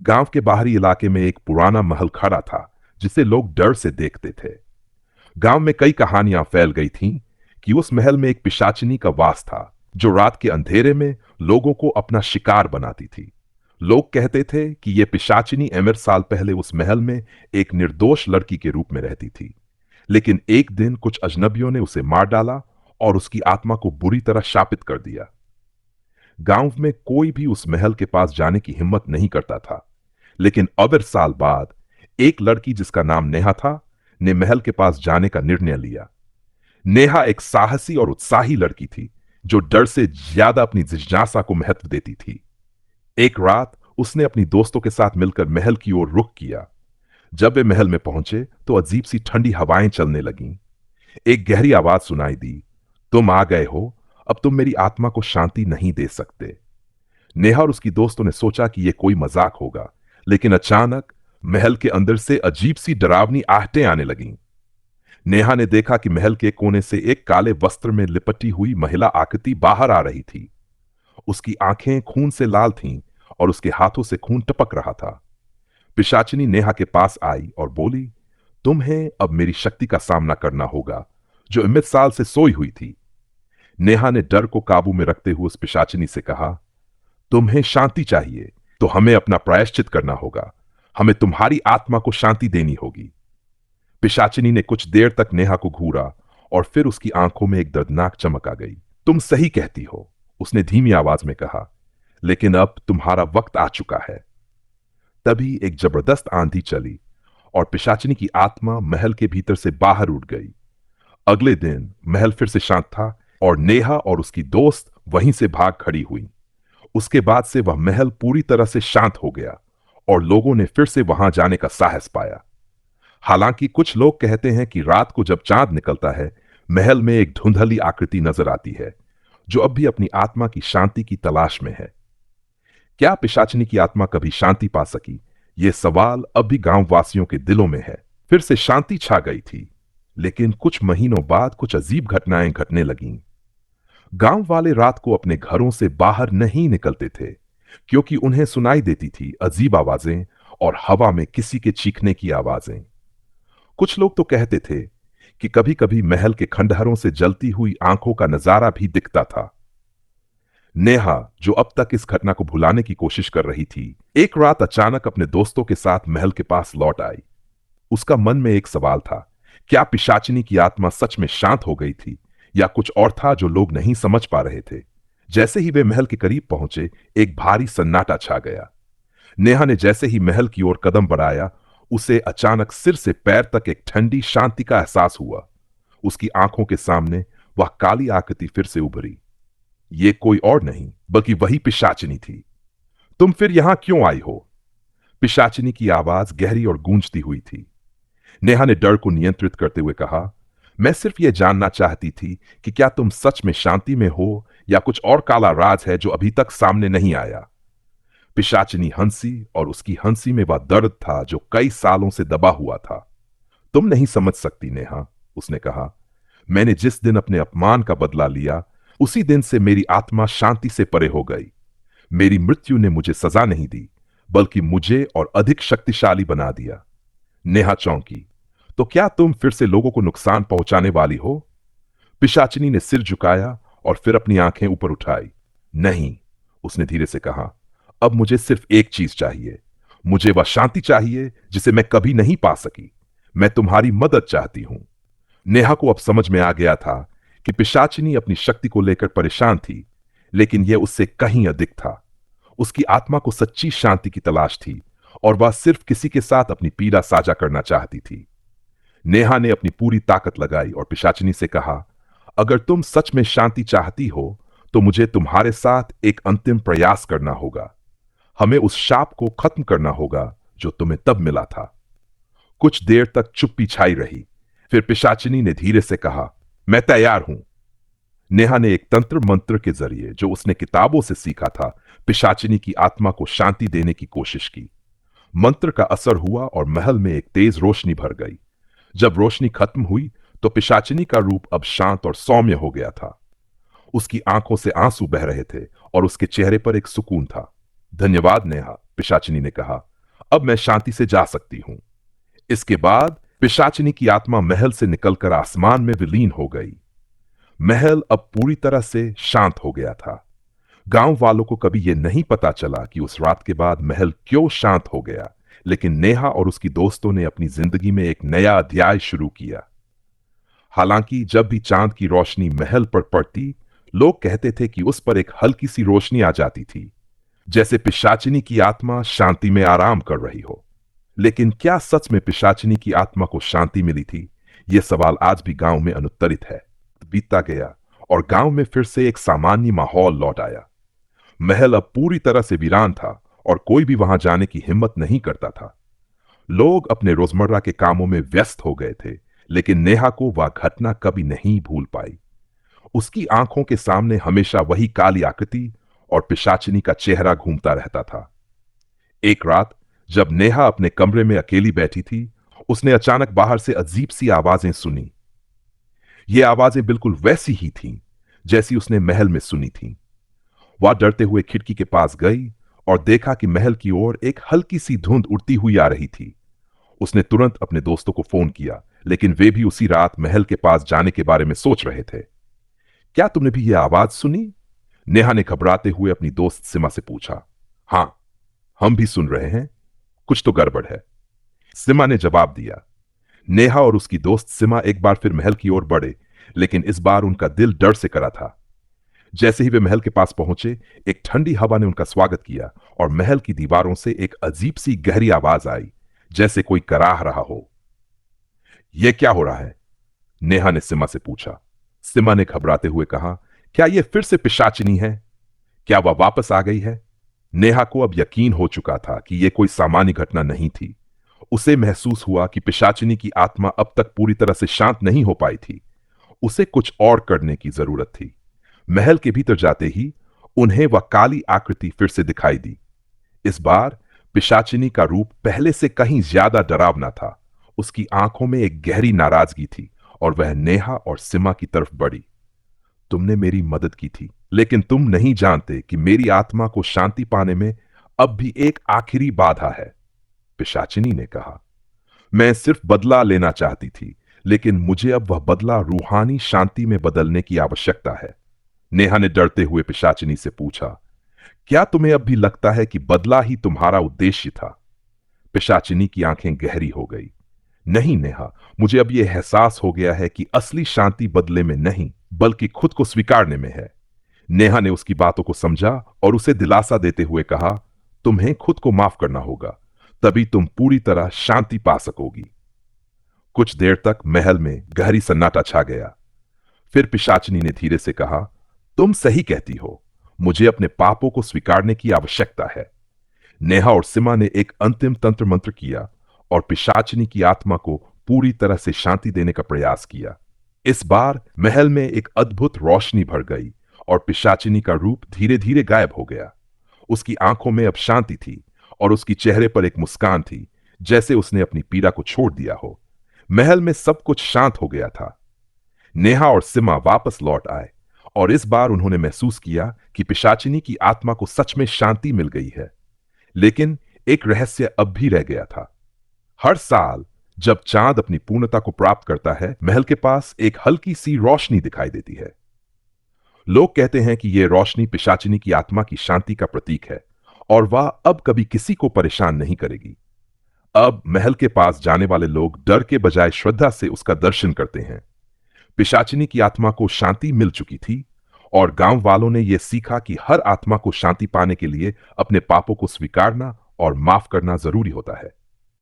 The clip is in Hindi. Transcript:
गांव के बाहरी इलाके में एक पुराना महल खड़ा था जिसे लोग डर से देखते थे। गांव में कई कहानियां फैल गई थीं कि उस महल में एक पिशाचिनी का वास था जो रात के अंधेरे में लोगों को अपना शिकार बनाती थी। लोग कहते थे कि यह पिशाचिनी एमर साल पहले उस महल में एक निर्दोष लड़की के रूप में रहती थी, लेकिन एक दिन कुछ अजनबियों ने उसे मार डाला और उसकी आत्मा को बुरी तरह शापित कर दिया। गांव में कोई भी उस महल के पास जाने की हिम्मत नहीं करता था, लेकिन अबर साल बाद एक लड़की जिसका नाम नेहा था ने महल के पास जाने का निर्णय लिया। नेहा एक साहसी और उत्साही लड़की थी जो डर से ज्यादा अपनी जिज्ञासा को महत्व देती थी। एक रात उसने अपनी दोस्तों के साथ मिलकर महल की ओर रुख किया। जब वे महल में पहुंचे तो अजीब सी ठंडी हवाएं चलने लगीं। एक गहरी आवाज सुनाई दी, तुम आ गए हो, अब तुम मेरी आत्मा को शांति नहीं दे सकते। नेहा और उसकी दोस्तों ने सोचा कि यह कोई मजाक होगा, लेकिन अचानक महल के अंदर से अजीब सी डरावनी आहटें आने लगीं। नेहा ने देखा कि महल के कोने से एक काले वस्त्र में लिपटी हुई महिला आकृति बाहर आ रही थी। उसकी आंखें खून से लाल थीं और उसके हाथों से खून टपक रहा था। पिशाचिनी नेहा के पास आई और बोली, तुम्हें अब मेरी शक्ति का सामना करना होगा जो अमित साल से सोई हुई थी। नेहा ने डर को काबू में रखते हुए उस पिशाचिनी से कहा, तुम्हें शांति चाहिए तो हमें अपना प्रायश्चित करना होगा, हमें तुम्हारी आत्मा को शांति देनी होगी। पिशाचिनी ने कुछ देर तक नेहा को घूरा और फिर उसकी आंखों में एक दर्दनाक चमक आ गई। तुम सही कहती हो, उसने धीमी आवाज में कहा, लेकिन अब तुम्हारा वक्त आ चुका है। तभी एक जबरदस्त आंधी चली और पिशाचिनी की आत्मा महल के भीतर से बाहर उड़ गई। अगले दिन महल फिर से शांत था और नेहा और उसकी दोस्त वहीं से भाग खड़ी हुई। उसके बाद से वह महल पूरी तरह से शांत हो गया और लोगों ने फिर से वहां जाने का साहस पाया। हालांकि कुछ लोग कहते हैं कि रात को जब चांद निकलता है, महल में एक धुंधली आकृति नजर आती है जो अब भी अपनी आत्मा की शांति की तलाश में है। क्या पिशाचिनी की आत्मा कभी शांति पा सकी? यह सवाल अब भी गांव वासियों के दिलों में है। फिर से शांति छा गई थी, लेकिन कुछ महीनों बाद कुछ अजीब घटनाएं घटने लगीं। गांव वाले रात को अपने घरों से बाहर नहीं निकलते थे क्योंकि उन्हें सुनाई देती थी अजीब आवाजें और हवा में किसी के चीखने की आवाजें। कुछ लोग तो कहते थे कि कभी कभी महल के खंडहरों से जलती हुई आंखों का नजारा भी दिखता था। नेहा, जो अब तक इस घटना को भुलाने की कोशिश कर रही थी, एक रात अचानक अपने दोस्तों के साथ महल के पास लौट आई। उसका मन में एक सवाल था, क्या पिशाचिनी की आत्मा सच में शांत हो गई थी या कुछ और था जो लोग नहीं समझ पा रहे थे। जैसे ही वे महल के करीब पहुंचे, एक भारी सन्नाटा छा गया। नेहा ने जैसे ही महल की ओर कदम बढ़ाया, उसे अचानक सिर से पैर तक एक ठंडी शांति का एहसास हुआ। उसकी आंखों के सामने वह काली आकृति फिर से उभरी। ये कोई और नहीं बल्कि वही पिशाचिनी थी। तुम फिर यहां क्यों आई हो? पिशाचिनी की आवाज गहरी और गूंजती हुई थी। नेहा ने डर को नियंत्रित करते हुए कहा, मैं सिर्फ यह जानना चाहती थी कि क्या तुम सच में शांति में हो या कुछ और काला राज है जो अभी तक सामने नहीं आया। पिशाचिनी हंसी और उसकी हंसी में वह दर्द था जो कई सालों से दबा हुआ था। तुम नहीं समझ सकती नेहा, उसने कहा, मैंने जिस दिन अपने अपमान का बदला लिया, उसी दिन से मेरी आत्मा शांति से परे हो गई। मेरी मृत्यु ने मुझे सजा नहीं दी, बल्कि मुझे और अधिक शक्तिशाली बना दिया। नेहा चौंकी, तो क्या तुम फिर से लोगों को नुकसान पहुंचाने वाली हो? पिशाचिनी ने सिर झुकाया और फिर अपनी आंखें ऊपर उठाई। नहीं, उसने धीरे से कहा, अब मुझे सिर्फ एक चीज चाहिए। मुझे वह शांति चाहिए जिसे मैं कभी नहीं पा सकी। मैं तुम्हारी मदद चाहती हूं। नेहा को अब समझ में आ गया था कि पिशाचिनी अपनी शक्ति को लेकर परेशान थी, लेकिन यह उससे कहीं अधिक था। उसकी आत्मा को सच्ची शांति की तलाश थी और वह सिर्फ किसी के साथ अपनी पीड़ा साझा करना चाहती थी। नेहा ने अपनी पूरी ताकत लगाई और पिशाचिनी से कहा, अगर तुम सच में शांति चाहती हो तो मुझे तुम्हारे साथ एक अंतिम प्रयास करना होगा। हमें उस शाप को खत्म करना होगा जो तुम्हें तब मिला था। कुछ देर तक चुप्पी छाई रही। फिर पिशाचिनी ने धीरे से कहा, मैं तैयार हूं। नेहा ने एक तंत्र मंत्र के जरिए जो उसने किताबों से सीखा था, पिशाचिनी की आत्मा को शांति देने की कोशिश की। मंत्र का असर हुआ और महल में एक तेज रोशनी भर गई। जब रोशनी खत्म हुई तो पिशाचिनी का रूप अब शांत और सौम्य हो गया था। उसकी आंखों से आंसू बह रहे थे और उसके चेहरे पर एक सुकून था। धन्यवाद नेहा, पिशाचिनी ने कहा, अब मैं शांति से जा सकती हूं। इसके बाद पिशाचिनी की आत्मा महल से निकलकर आसमान में विलीन हो गई। महल अब पूरी तरह से शांत हो गया था। गांव वालों को कभी यह नहीं पता चला कि उस रात के बाद महल क्यों शांत हो गया, लेकिन नेहा और उसकी दोस्तों ने अपनी जिंदगी में एक नया अध्याय शुरू किया। हालांकि जब भी चांद की रोशनी महल पर पड़ती, लोग कहते थे कि उस पर एक हल्की सी रोशनी आ जाती थी, जैसे पिशाचिनी की आत्मा शांति में आराम कर रही हो। लेकिन क्या सच में पिशाचिनी की आत्मा को शांति मिली थी? यह सवाल आज भी गांव में अनुत्तरित है। बीतता गया और गांव में फिर से एक सामान्य माहौल लौट आया। महल अब पूरी तरह से वीरान था और कोई भी वहां जाने की हिम्मत नहीं करता था। लोग अपने रोजमर्रा के कामों में व्यस्त हो गए थे, लेकिन नेहा को वह घटना कभी नहीं भूल पाई। उसकी आंखों के सामने हमेशा वही काली आकृति और पिशाचिनी का चेहरा घूमता रहता था। एक रात जब नेहा अपने कमरे में अकेली बैठी थी, उसने अचानक बाहर से अजीब सी आवाजें सुनी। ये आवाजें बिल्कुल वैसी ही थीं जैसी उसने महल में सुनी थीं। वह डरते हुए खिड़की के पास गई और देखा कि महल की ओर एक हल्की सी धुंध उड़ती हुई आ रही थी। उसने तुरंत अपने दोस्तों को फोन किया, लेकिन वे भी उसी रात महल के पास जाने के बारे में सोच रहे थे। क्या तुमने भी यह आवाज सुनी? नेहा ने घबराते हुए अपनी दोस्त सिमा से पूछा। हां, हम भी सुन रहे हैं, कुछ तो गड़बड़ है, सिमा ने जवाब दिया। नेहा और उसकी दोस्त सिमा एक बार फिर महल की ओर बढ़े, लेकिन इस बार उनका दिल डर से करा था। जैसे ही वे महल के पास पहुंचे, एक ठंडी हवा ने उनका स्वागत किया और महल की दीवारों से एक अजीब सी गहरी आवाज आई, जैसे कोई कराह रहा हो। यह क्या हो रहा है? नेहा ने सिमा से पूछा। सिमा ने घबराते हुए कहा, क्या यह फिर से पिशाचिनी है? क्या वह वापस आ गई है? नेहा को अब यकीन हो चुका था कि यह कोई सामान्य घटना नहीं थी। उसे महसूस हुआ कि पिशाचिनी की आत्मा अब तक पूरी तरह से शांत नहीं हो पाई थी। उसे कुछ और करने की जरूरत थी। महल के भीतर जाते ही उन्हें वह काली आकृति फिर से दिखाई दी। इस बार पिशाचिनी का रूप पहले से कहीं ज्यादा डरावना था। उसकी आंखों में एक गहरी नाराजगी थी और वह नेहा और सिमा की तरफ बढ़ी। तुमने मेरी मदद की थी, लेकिन तुम नहीं जानते कि मेरी आत्मा को शांति पाने में अब भी एक आखिरी बाधा है, पिशाचिनी ने कहा। मैं सिर्फ बदला लेना चाहती थी, लेकिन मुझे अब वह बदला रूहानी शांति में बदलने की आवश्यकता है। नेहा ने डरते हुए पिशाचिनी से पूछा, क्या तुम्हें अब भी लगता है कि बदला ही तुम्हारा उद्देश्य था? पिशाचिनी की आंखें गहरी हो गई। नहीं नेहा, मुझे अब यह एहसास हो गया है कि असली शांति बदले में नहीं, बल्कि खुद को स्वीकारने में है। नेहा ने उसकी बातों को समझा और उसे दिलासा देते हुए कहा, तुम्हें खुद को माफ करना होगा, तभी तुम पूरी तरह शांति पा सकोगी। कुछ देर तक महल में गहरी सन्नाटा छा गया। फिर पिशाचिनी ने धीरे से कहा, तुम सही कहती हो, मुझे अपने पापों को स्वीकारने की आवश्यकता है। नेहा और सिमा ने एक अंतिम तंत्र मंत्र किया और पिशाचिनी की आत्मा को पूरी तरह से शांति देने का प्रयास किया। इस बार महल में एक अद्भुत रोशनी भर गई और पिशाचिनी का रूप धीरे धीरे गायब हो गया। उसकी आंखों में अब शांति थी और उसकी चेहरे पर एक मुस्कान थी, जैसे उसने अपनी पीड़ा को छोड़ दिया हो। महल में सब कुछ शांत हो गया था। नेहा और सिमा वापस लौट आए और इस बार उन्होंने महसूस किया कि पिशाचिनी की आत्मा को सच में शांति मिल गई है। लेकिन एक रहस्य अब भी रह गया था। हर साल जब चांद अपनी पूर्णता को प्राप्त करता है, महल के पास एक हल्की सी रोशनी दिखाई देती है। लोग कहते हैं कि यह रोशनी पिशाचिनी की आत्मा की शांति का प्रतीक है और वह अब कभी किसी को परेशान नहीं करेगी। अब महल के पास जाने वाले लोग डर के बजाय श्रद्धा से उसका दर्शन करते हैं। पिशाचिनी की आत्मा को शांति मिल चुकी थी और गांव वालों ने यह सीखा कि हर आत्मा को शांति पाने के लिए अपने पापों को स्वीकारना और माफ करना जरूरी होता है।